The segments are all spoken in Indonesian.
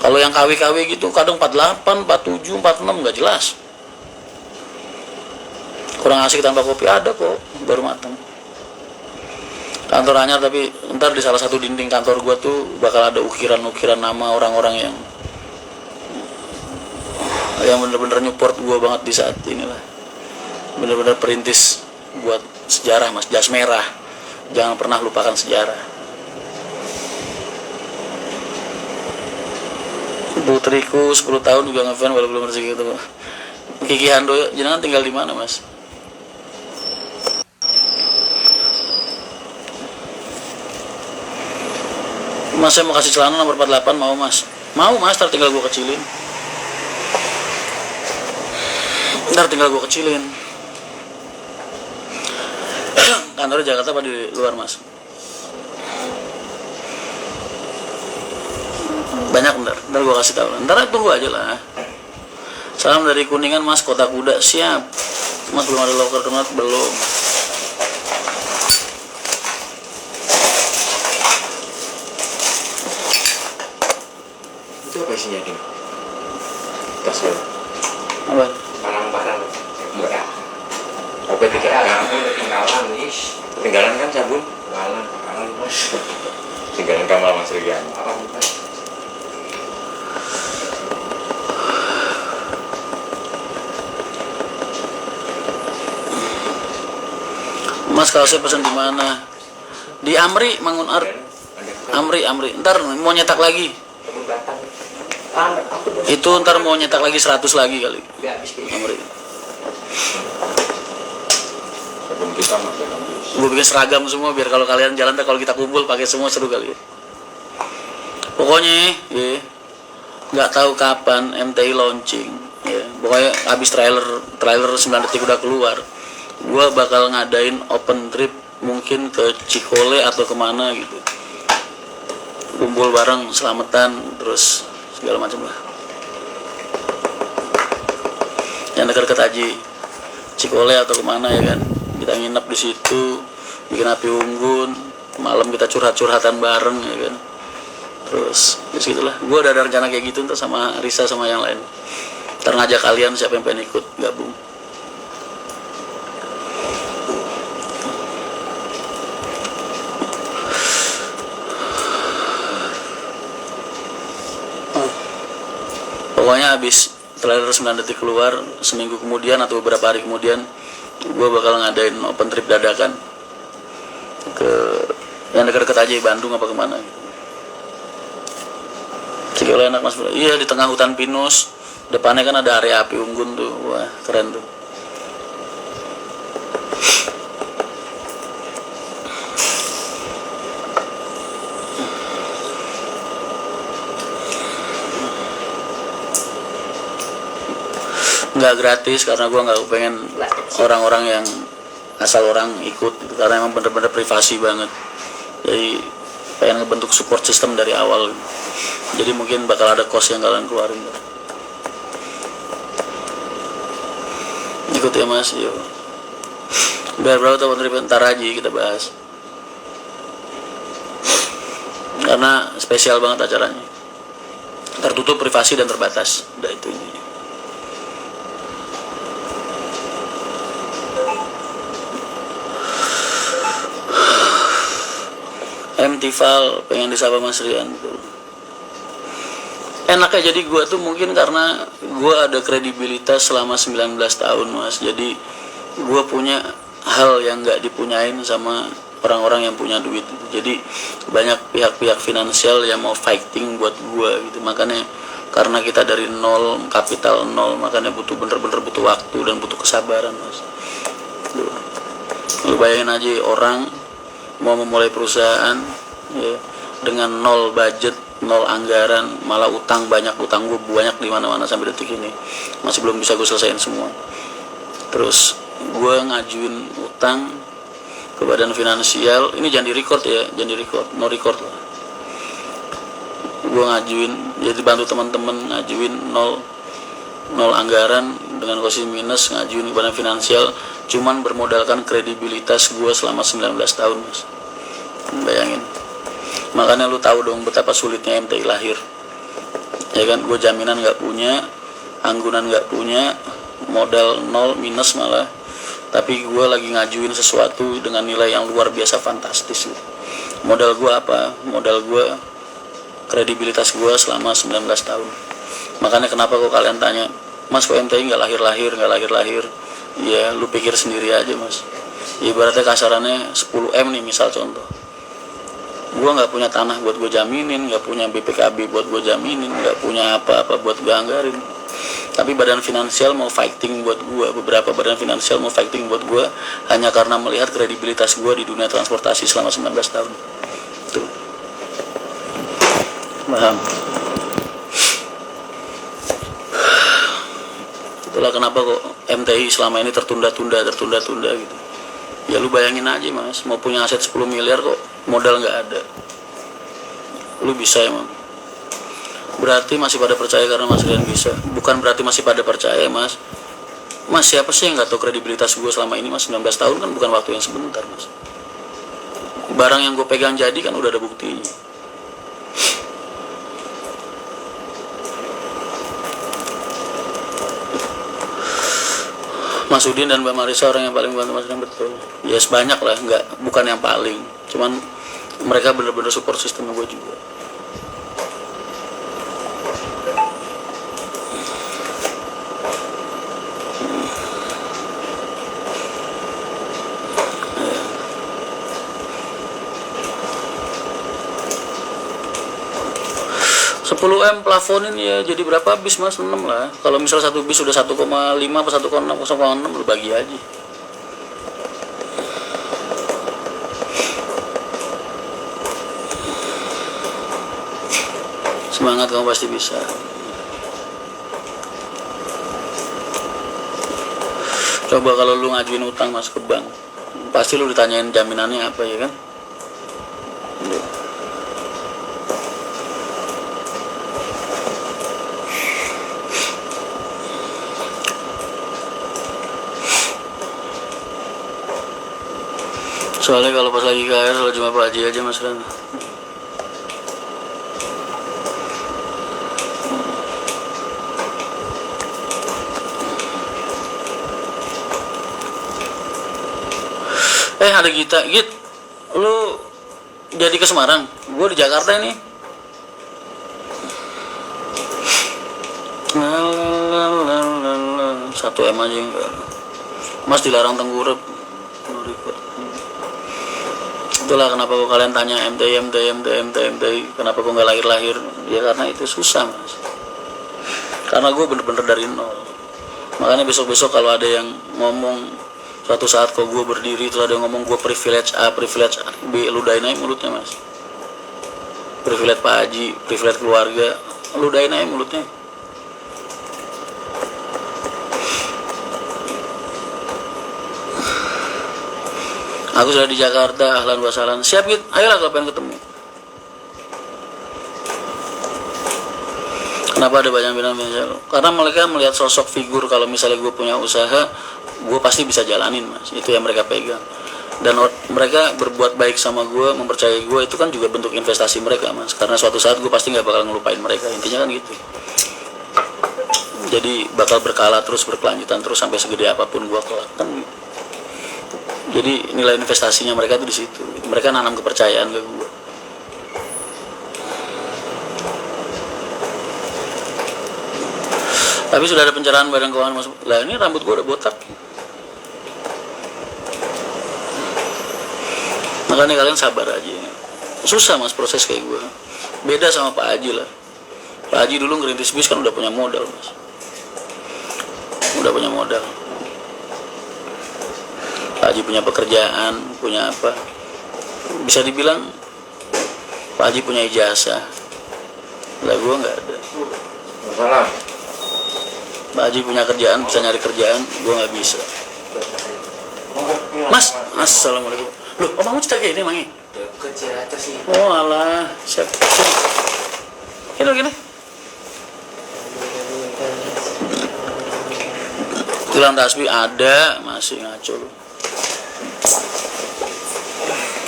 Kalau yang KW-KW gitu kadang 48, 47, 46 nggak jelas. Kurang asik tanpa kopi ada kok, baru matang. Kantor anyar tapi ntar di salah satu dinding kantor gua tuh bakal ada ukiran-ukiran nama orang-orang yang bener-bener nyupport gua banget di saat inilah. Bener-bener perintis buat sejarah mas, jas merah. Jangan pernah lupakan sejarah. Putriku 10 tahun juga ngefan walau belum rezeki gitu. Kiki Handoyo, jenengan tinggal di mana mas? Mas saya mau kasih celana nomor 48 mau mas? Mau mas, ntar tinggal gue kecilin. Kantornya Jakarta apa di luar mas? Banyak ntar gue kasih tahu. Ntar tunggu aja lah. Salam dari Kuningan mas, Kota Kuda. Siap mas, belum ada loker donat belum. Itu apa isinya ini? Tas lo? Apa? Barang-barang murah. Obat ketinggalan nih. Ketinggalan kan sabun? Ketinggalan mas. Ketinggalan Kamal Mas Rian. Mas kalau saya pesan di mana? Di Amri, Mangun Art. Amri. Ntar mau nyetak lagi. Itu ntar mau nyetak lagi 100 lagi kali. Amri. Gue bikin seragam semua biar kalau kalian jalan kalau kita kumpul pakai semua seru kali. Pokoknya, ya, nggak tahu kapan MTI launching. Ya, pokoknya habis trailer 9 detik udah keluar. Gue bakal ngadain open trip mungkin ke Cikole atau kemana gitu, kumpul bareng, selamatan, terus segala macam lah. Yang dekat Haji Cikole atau kemana ya kan, kita nginep di situ, bikin api unggun, malam kita curhat-curhatan bareng ya kan. Terus gitulah. Gue udah ada rencana kayak gitu ntar sama Risa sama yang lain. Ntar ngajak kalian siapa yang pengen ikut gabung. Pokoknya habis trailer 9 detik keluar, seminggu kemudian atau beberapa hari kemudian gue bakal ngadain open trip dadakan ke yang dekat-dekat aja, Bandung apa kemana. Cikole enak mas. Iya, di tengah hutan pinus, depannya kan ada area api unggun tuh. Wah keren tuh. Nggak gratis karena gue nggak pengen orang-orang yang asal orang ikut gitu, karena emang bener-bener privasi banget. Jadi pengen ngebentuk support system dari awal gitu. Jadi mungkin bakal ada cost yang kalian keluarin gitu. Ikut ya mas, yuk. Biar berapa tahun trip ntar aja kita bahas, karena spesial banget acaranya, tertutup, privasi dan terbatas. Udah itu ini. Tival pengen disapa Mas Rian tuh. Enaknya jadi gue tuh mungkin karena gue ada kredibilitas selama 19 tahun mas. Jadi gue punya hal yang gak dipunyain sama orang-orang yang punya duit. Jadi banyak pihak-pihak finansial yang mau fighting buat gue gitu. Makanya karena kita dari nol, kapital nol, makanya bener-bener butuh waktu dan butuh kesabaran mas. Lu bayangin aja orang mau memulai perusahaan ya, dengan nol budget, nol anggaran, malah utang banyak. Utang gue banyak di mana-mana sampai detik ini masih belum bisa gue selesaiin semua. Terus gue ngajuin utang ke badan finansial, ini jangan di record ya, jangan di record, no record lah. Gue ngajuin, jadi bantu teman-teman ngajuin nol anggaran dengan posisi minus, ngajuin ke badan finansial, cuman bermodalkan kredibilitas gue selama 19 tahun mas. Bayangin. Makanya lu tahu dong betapa sulitnya MTI lahir. ya kan. Gue jaminan nggak punya, anggunan nggak punya, modal nol minus malah, tapi gue lagi ngajuin sesuatu dengan nilai yang luar biasa fantastis gitu. Modal gue apa? Modal gue kredibilitas gue selama 19 tahun. Makanya kenapa kok kalian tanya, Mas kok MTI nggak lahir-lahir? Ya lu pikir sendiri aja Mas. Ibaratnya kasarannya 10M nih misal contoh, gue nggak punya tanah buat gue jaminin, nggak punya BPKB buat gue jaminin, nggak punya apa-apa buat gue anggarin, tapi badan finansial mau fighting buat gue, beberapa badan finansial mau fighting buat gue hanya karena melihat kredibilitas gue di dunia transportasi selama 19 tahun. Tuh. Paham? Itulah kenapa kok MTI selama ini tertunda-tunda gitu. Ya lu bayangin aja Mas, mau punya aset 10 miliar kok modal nggak ada. Lu bisa emang. Berarti masih pada percaya karena Mas Rian bisa. Bukan berarti masih pada percaya Mas. Mas siapa sih yang nggak tahu kredibilitas gue selama ini Mas? 19 tahun kan bukan waktu yang sebentar Mas. Barang yang gue pegang jadi kan udah ada buktinya. Mas Udin dan Mbak Marisa orang yang paling membantu Mas Rian, betul. Ya sebanyak lah, bukan yang paling. Cuman mereka benar-benar support sistem gue juga. M plafonin ya jadi berapa bis Mas? 6 lah. Kalau misal satu bis sudah 1,5 apa 1,6 lu bagi aja. Semangat, kamu pasti bisa. Coba kalau lu ngajuin utang Mas ke bank, pasti lu ditanyain jaminannya apa ya kan? Soalnya kalau pas lagi KR kalau cuma Pak Haji aja Mas Ran. Ada Gita, Git, lu jadi ke Semarang, gue di Jakarta ini. Satu M aja enggak. Mas dilarang tengkurap. Itulah kenapa kok kalian tanya MTI, kenapa kok nggak lahir-lahir? Ya karena itu susah Mas. Karena gue bener-bener dari nol. Makanya besok-besok kalau ada yang ngomong suatu saat kok gue berdiri terus ada yang ngomong gue privilege A, privilege B, ludahin aja mulutnya Mas. Privilege Pak Haji, privilege keluarga, ludahin aja mulutnya. Aku sudah di Jakarta, ahlan wa sahlan. Siap Git, ayolah kalau pengen ketemu. Kenapa ada banyak bilang financial? Karena mereka melihat sosok figur kalau misalnya gue punya usaha, gue pasti bisa jalanin Mas. Itu yang mereka pegang. Dan mereka berbuat baik sama gue, mempercayai gue, itu kan juga bentuk investasi mereka Mas. Karena suatu saat gue pasti nggak bakal ngelupain mereka. Intinya kan gitu. Jadi bakal berkala terus, berkelanjutan terus sampai segede apapun gue kelak kan. Jadi nilai investasinya mereka tuh di situ. Mereka nanam kepercayaan ke gue. Tapi sudah ada pencerahan badan keuangan Mas. Lah ini rambut gue udah botak. Makanya kalian sabar aja. Susah Mas proses kayak gue. Beda sama Pak Haji lah. Pak Haji dulu ngerintis bis kan udah punya modal Mas. Udah punya modal. Pak Haji punya pekerjaan, punya apa? Bisa dibilang Pak Haji punya ijazah. Lah gue nggak ada. Salam. Pak Haji punya kerjaan, bisa nyari kerjaan, gue nggak bisa. Mas, assalamualaikum. Loh, kamu cerita kayak ini mangi? Kecil aja sih. Oh alah, siap. Gini. Tulang tasbih ada, masih ngaco lu.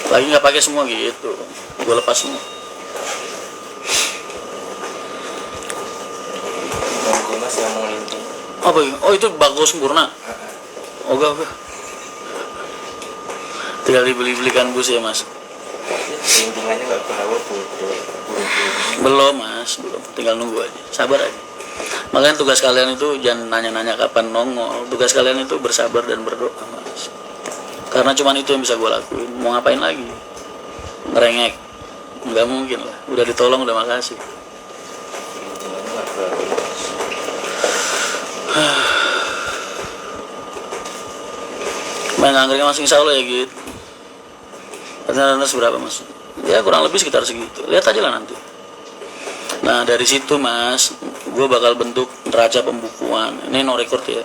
Lagi nggak pakai semua gitu, gue lepas semua. yang mau linting. Apa ya? Oh itu bako sempurna. Oke. Tinggal dibeli-belikan bus ya mas. Lintingannya nggak bawa bodoh. Belum mas, belum. Tinggal nunggu aja. Sabar aja. Makanya tugas kalian itu jangan nanya-nanya kapan nongol. Tugas kalian itu bersabar dan berdoa mas. Karena cuman itu yang bisa gue lakuin. Mau ngapain lagi? Ngerengek? Nggak mungkin lah. Udah ditolong udah makasih. Lintingannya nggak bawa. Main anggrek mas insya Allah ya gitu. Ternyata seberapa mas? Ya kurang lebih sekitar segitu. Lihat aja lah nanti. Nah dari situ mas, gue bakal bentuk neraca pembukuan. Ini no record ya.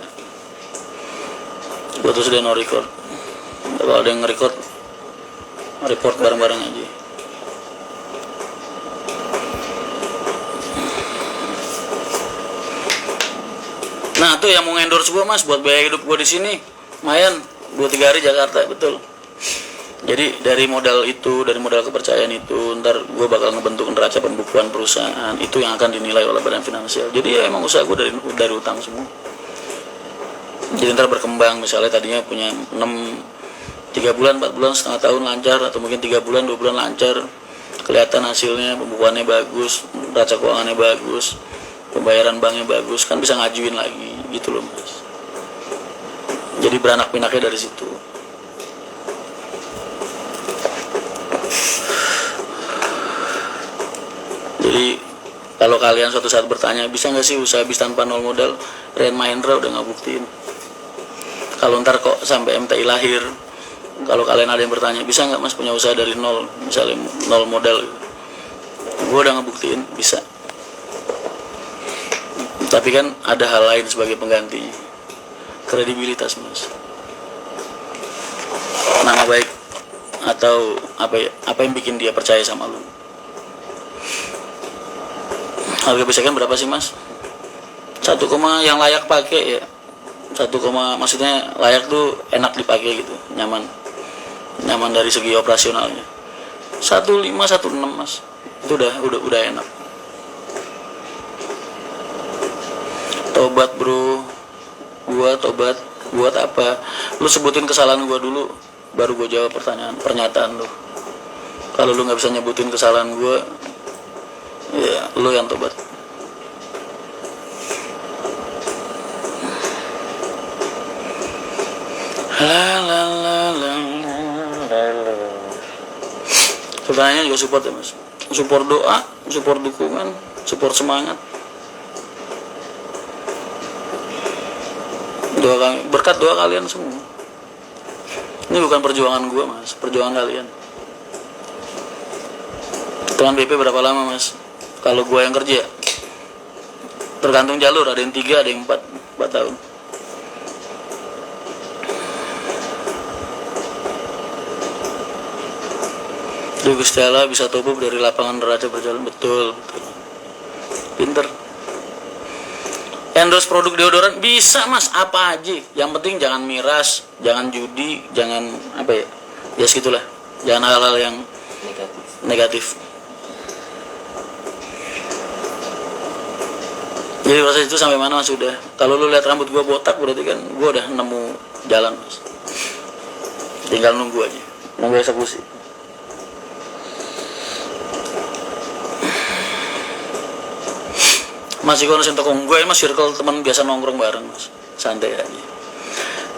Gue tuh sudah no record. Kalau ada yang nge-record, report bareng-bareng aja. Nah tuh yang mau endorse gue mas buat biaya hidup gue di sini, lumayan 2-3 hari Jakarta betul. Jadi dari modal itu, dari modal kepercayaan itu, ntar gue bakal ngebentuk neraca pembukuan perusahaan itu yang akan dinilai oleh badan finansial. Jadi ya emang usaha gue dari utang semua. Jadi ntar berkembang, misalnya tadinya punya 3 bulan, 4 bulan, setengah tahun lancar, atau mungkin 3 bulan, 2 bulan lancar, kelihatan hasilnya, pembukuannya bagus, neraca keuangannya bagus, pembayaran banknya bagus, kan bisa ngajuin lagi, gitu loh mas. Jadi beranak pinaknya dari situ. Jadi kalau kalian suatu saat bertanya bisa nggak sih usaha bis tanpa nol modal, Ren Mahendra udah nggak buktiin. Kalau ntar kok sampai MTI lahir, kalau kalian ada yang bertanya bisa nggak mas punya usaha dari nol, misalnya nol modal, gue udah ngebuktiin bisa. Tapi kan ada hal lain sebagai penggantinya, kredibilitas mas, nama baik, atau apa yang bikin dia percaya sama lu. Harga besekan berapa sih mas? 1, yang layak pakai ya. 1, maksudnya layak tuh enak dipakai gitu, nyaman dari segi operasionalnya. 15, 16 mas, itu udah enak. Tobat bro, gua tobat buat apa? Lu sebutin kesalahan gua dulu, baru gua jawab pernyataan lu. Kalau lu nggak bisa nyebutin kesalahan gua, ya lo yang tobat. Pertanyaannya juga support ya mas, support doa, support dukungan, support semangat, berkat doa kalian semua. Ini bukan perjuangan gue mas, perjuangan kalian. Teman BP berapa lama mas? Kalau gue yang kerja, tergantung jalur, ada yang 3, ada yang 4 tahun. Duh Gusti Allah bisa topo dari lapangan neraca berjalan, betul. Pinter. Endorse produk deodoran bisa mas, apa aja. Yang penting jangan miras, jangan judi, jangan apa ya, ya segitulah. Jangan hal-hal yang negatif. Jadi proses itu sampai mana mas sudah? Kalau lu lihat rambut gua botak berarti kan gua udah nemu jalan mas. Tinggal nunggu aja, nunggu eksekusi. Masih kono sing tokong gue mas, circle teman biasa nongkrong bareng mas, santai aja.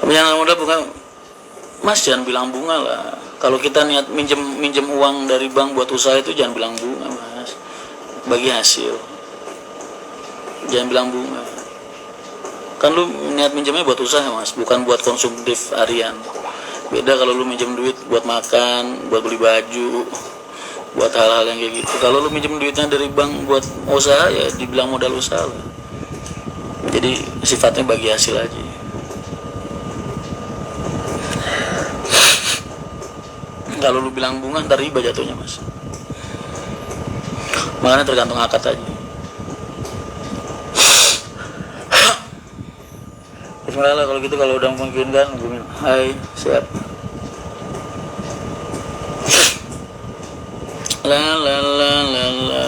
Tapi yang modal bukan mas, jangan bilang bunga lah. Kalau kita niat minjem uang dari bank buat usaha itu jangan bilang bunga mas, bagi hasil. Jangan bilang bunga. Kan lu niat minjemnya buat usaha mas, bukan buat konsumtif harian. Beda kalau lu minjem duit buat makan, buat beli baju, buat hal-hal yang kayak gitu. Kalau lu minjem duitnya dari bank buat usaha ya dibilang modal usaha lah. Jadi sifatnya bagi hasil aja. Kalau lu bilang bunga ntar riba jatuhnya mas. Makanya tergantung akad aja. Bismillah kalau gitu, kalau udah memungkinkan gue bilang hai, siap. La la la la la.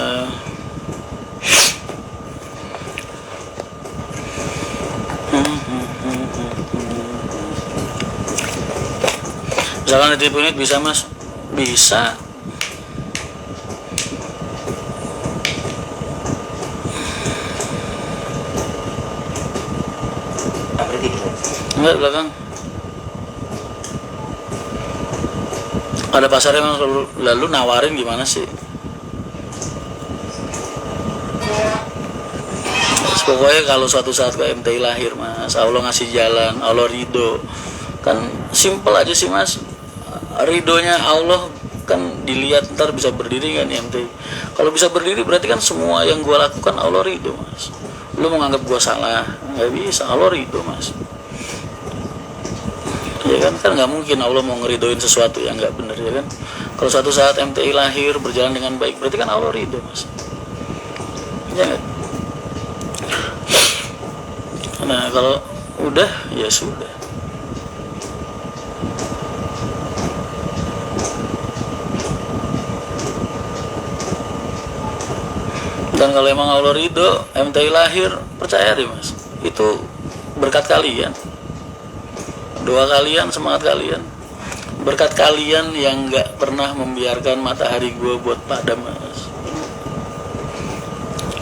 Misalkan di tipe unit bisa mas, bisa. Apa tidur? Enggak, belakang. Ada pasarnya mas, lalu nawarin gimana sih? Pokoknya kalau suatu saat ke MTI lahir mas, Allah ngasih jalan, Allah ridho, kan simple aja sih mas. Ridhonya Allah kan dilihat ntar bisa berdiri kan MTI. Kalau bisa berdiri berarti kan semua yang gue lakukan Allah ridho mas. Lu mau nganggap gue salah, nggak bisa, Allah ridho mas. Ya kan nggak mungkin Allah mau ngeridoin sesuatu yang nggak benar ya kan. Kalau suatu saat MTI lahir berjalan dengan baik berarti kan Allah ridho mas. Ya gak? Nah kalau udah ya sudah. Dan kalau emang Allah ridho MTI lahir, percaya deh mas, itu berkat kalian, doa kalian, semangat kalian, berkat kalian yang nggak pernah membiarkan matahari gue buat padam mas.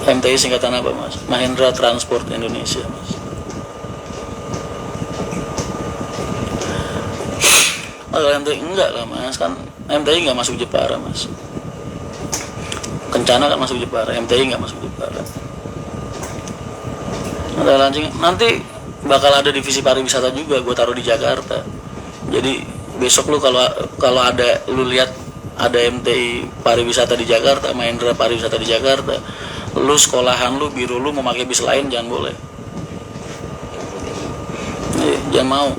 MTI singkatan apa mas? Mahindra Transport Indonesia mas. Kalau MTI enggak lah mas, kan MTI nggak masuk Jepara mas. Kencana kan masuk Jepara, MTI nggak masuk Jepara. Nanti bakal ada divisi pariwisata juga, gue taruh di Jakarta. Jadi besok lu kalau ada lu lihat ada MTI pariwisata di Jakarta, Mahindra pariwisata di Jakarta, lu sekolahan lu, biro lu mau pakai bis lain jangan boleh. Jangan mau.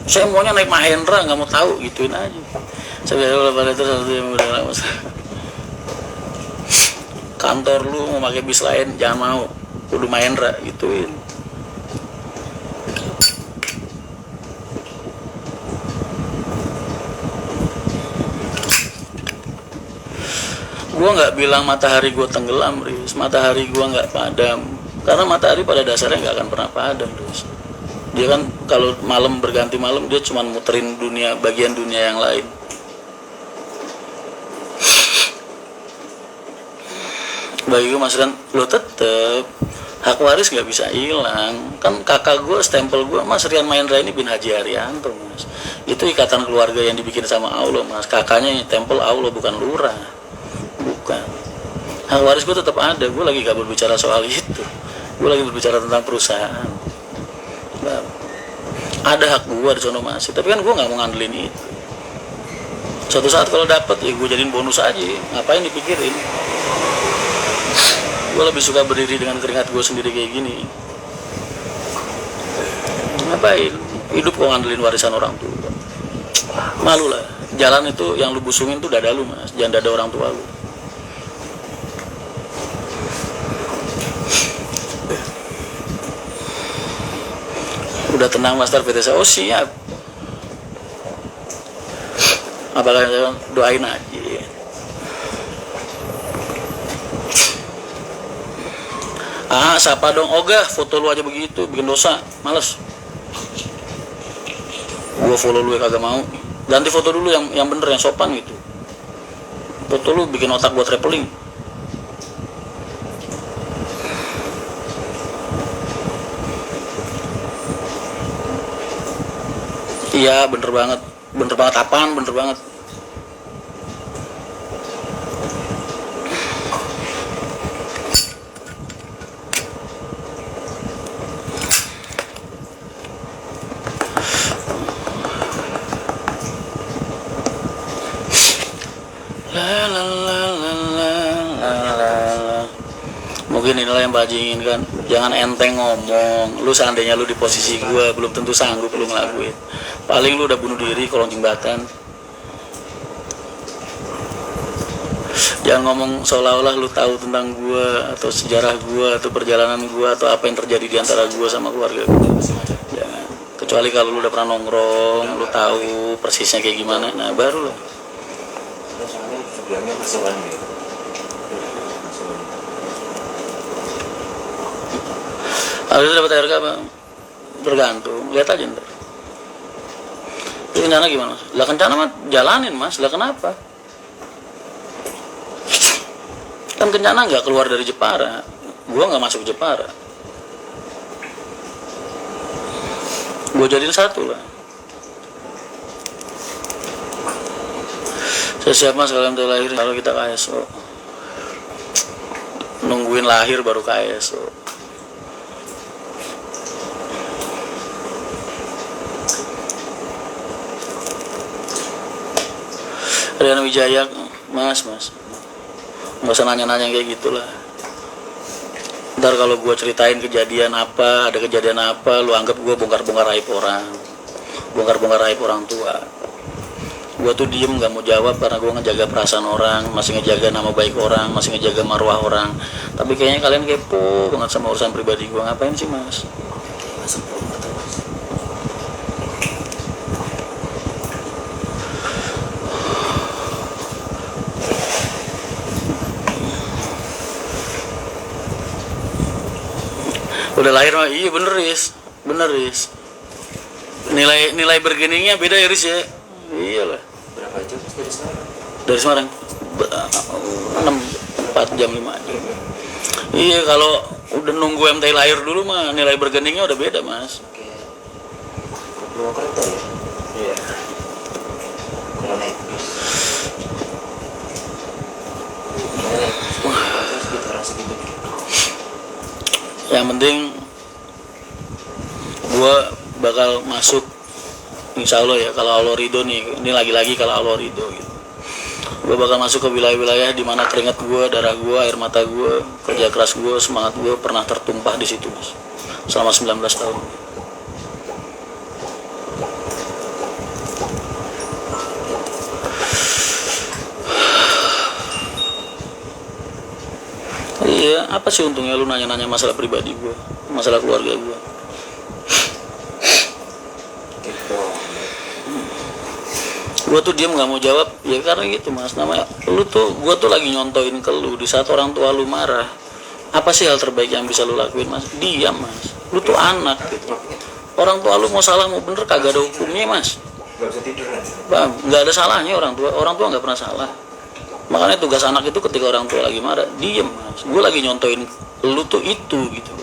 Saya maunya naik Mahindra, nggak mau tahu, gituin aja. Saya bilang pada itu satu yang udah lama. Kantor lu mau pakai bis lain jangan mau, kudu Mahindra, gituin. Gua nggak bilang matahari gua tenggelam, Riz. Matahari gua nggak padam, karena matahari pada dasarnya nggak akan pernah padam, Riz. Dia kan kalau malam berganti malam dia cuma muterin dunia, bagian dunia yang lain. Bagi gue mas kan, lo tetep hak waris nggak bisa hilang. Kan kakak gue, stempel gue, Mas Rian Mahendra ini bin Haji Haryanto mas. Itu ikatan keluarga yang dibikin sama Allah mas. Kakaknya stempel Allah, bukan lurah, bukan. Hak waris gue tetap ada. Gue lagi gak berbicara soal itu. Gue lagi berbicara tentang perusahaan. Ada hak gue di sono masih, tapi kan gue nggak mau ngandelin itu. Suatu saat kalau dapet ya gue jadiin bonus aja, ngapain dipikirin. Gue lebih suka berdiri dengan keringat gue sendiri kayak gini. Ngapain hidup kok ngandelin warisan orang tua? Malu lah. Jalan itu yang lu busungin tuh dada lu mas, jangan dada orang tua lu. Udah tenang Master PTSA, oh siap. Apakah doain aja. Siapa dong? Ogah, foto lu aja begitu, bikin dosa, males. Gua follow lu ya kagak mau. Ganti foto dulu yang bener, yang sopan gitu. Foto lu bikin otak buat traveling. Iya bener banget apaan, bener banget. Mungkin inilah yang Pak Haji inginkan. Jangan enteng ngomong. Lu seandainya lu di posisi gue belum tentu sanggup lu ngelakuin. Paling lu udah bunuh diri kolong jembatan. Jangan ngomong seolah-olah lu tahu tentang gue atau sejarah gue atau perjalanan gue atau apa yang terjadi di antara gue sama keluarga gue. Jangan. Kecuali kalau lu udah pernah nongkrong, lu tahu persisnya kayak gimana. Nah baru lah. Sebelumnya masukan gitu. Harus dapat RK apa? Bergantung, lihat aja ntar. Itu Kencana gimana mas? Lah Kencana mah jalanin mas, lah kenapa? Kan Kencana nggak keluar dari Jepara, gue nggak masuk Jepara, gue jadiin satu lah. Saya siap mas kalau untuk lahir, kalau kita KSO nungguin lahir baru KSO. Rian Wijaya, mas nggak usah nanya-nanya kayak gitulah. Ntar kalau gue ceritain kejadian apa, ada kejadian apa, lu anggap gue bongkar-bongkar aib orang, bongkar-bongkar aib orang tua. Gue tuh diem nggak mau jawab karena gue ngejaga perasaan orang, masih ngejaga nama baik orang, masih ngejaga marwah orang. Tapi kayaknya kalian kepo banget sama urusan pribadi gue. Ngapain sih mas? Udah lahir mah iya bener Riz. Nilai bergeningnya beda ya Riz ya. Iyalah. Berapa jam dari Semarang? Dari Semarang 4 jam 5 jam. Iya kalau udah nunggu MTI lahir dulu mah nilai bergeningnya udah beda mas. Oke. Purwokerto ya? Iya. Kalau naik bis. Terus gitu orang segitu. Yang penting gue bakal masuk insya Allah ya, kalau Allah ridho nih, ini lagi-lagi kalau Allah ridho gitu, gue bakal masuk ke wilayah-wilayah di mana keringat gue, darah gue, air mata gue, kerja keras gue, semangat gue pernah tertumpah di situ mas, selama 19 tahun. Iya, apa sih untungnya lu nanya-nanya masalah pribadi gue, masalah keluarga gue? Gue tuh diem nggak mau jawab, ya karena gitu mas, namanya lu tuh, gue tuh lagi nyontoin ke lu di saat orang tua lu marah. Apa sih hal terbaik yang bisa lu lakuin mas? Diam mas, lu tuh anak gitu. Orang tua lu mau salah mau bener kagak ada hukumnya mas. Gak bisa tidur kan? Bang, nggak ada salahnya orang tua nggak pernah salah. Makanya tugas anak itu ketika orang tua lagi marah, diem mas. Gue lagi nyontoin lu tuh itu gitu.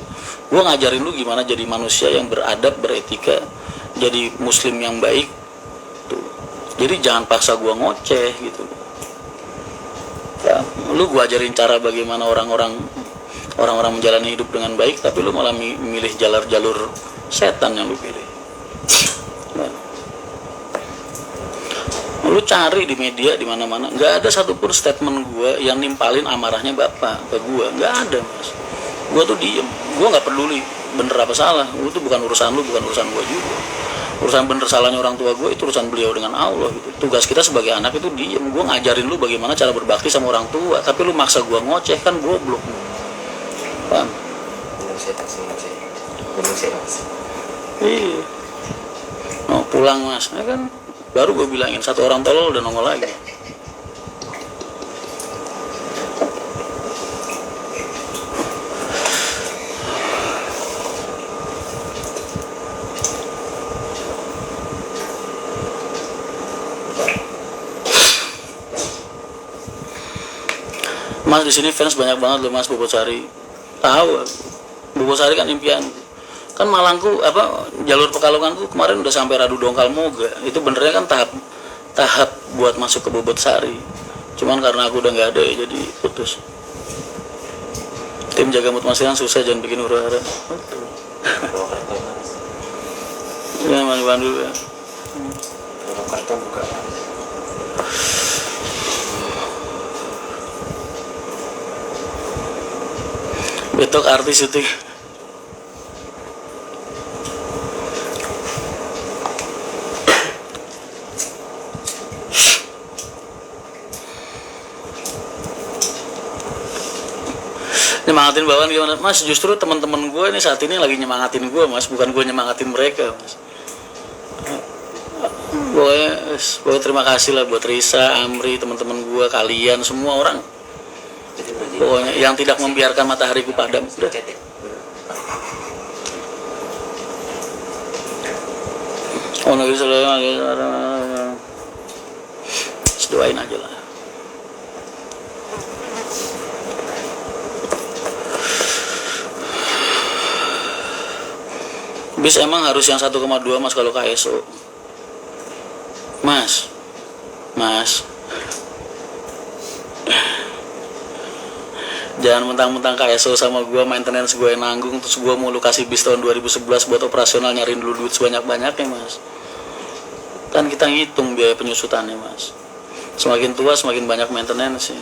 Gue ngajarin lu gimana jadi manusia yang beradab, beretika, jadi muslim yang baik. Tuh. Jadi jangan paksa gue ngoceh gitu. Ya, lu gue ajarin cara bagaimana orang-orang menjalani hidup dengan baik, tapi lu malah milih jalur setan yang lu pilih. Nah. Lu cari di media di mana-mana, nggak ada satupun statement gue yang nimpalin amarahnya bapak ke gue, nggak ada mas. Gue tuh diem, gue nggak peduli bener apa salah, itu bukan urusan lu, bukan urusan gue juga. Urusan bener salahnya orang tua gue itu urusan beliau dengan Allah gitu. Tugas kita sebagai anak itu diem. Gue ngajarin lu bagaimana cara berbakti sama orang tua, tapi lu maksa gue ngoceh, kan goblok. Paham? Iya. Mau pulang mas, ya kan? Baru gue bilangin satu orang tolol udah nongol lagi. Mas di sini fans banyak banget loh mas Bobosari. Tahu, Bobosari kan impian. Kan Malangku apa jalur Pekalongan tuh kemarin udah sampai Radu Dongkal Moga. Itu benernya kan tahap buat masuk ke Bobosari. Cuman karena aku udah nggak ada ya jadi putus. Tim jaga mood masihan susah, jangan bikin huru-hara. Ya mandi dulu ya. Purwokerto buka. Betok artis itu. Nyemangatin bawaan gimana mas? Justru teman-teman gue ini saat ini lagi nyemangatin gue mas, bukan gue nyemangatin mereka mas. Pokoknya terima kasih lah buat Risa, Amri, teman-teman gue, kalian semua orang. Pokoknya yang tidak membiarkan matahariku padam. Udah. Oh negeri doain aja lah. Bis emang harus yang 1,2 mas kalau KSO. Mas jangan mentang-mentang KSO sama gue maintenance gue yang nanggung, terus gue mau lu kasih bis tahun 2011 buat operasional, nyariin dulu duit sebanyak-banyaknya mas. Kan kita ngitung biaya penyusutannya mas, semakin tua semakin banyak maintenance sih.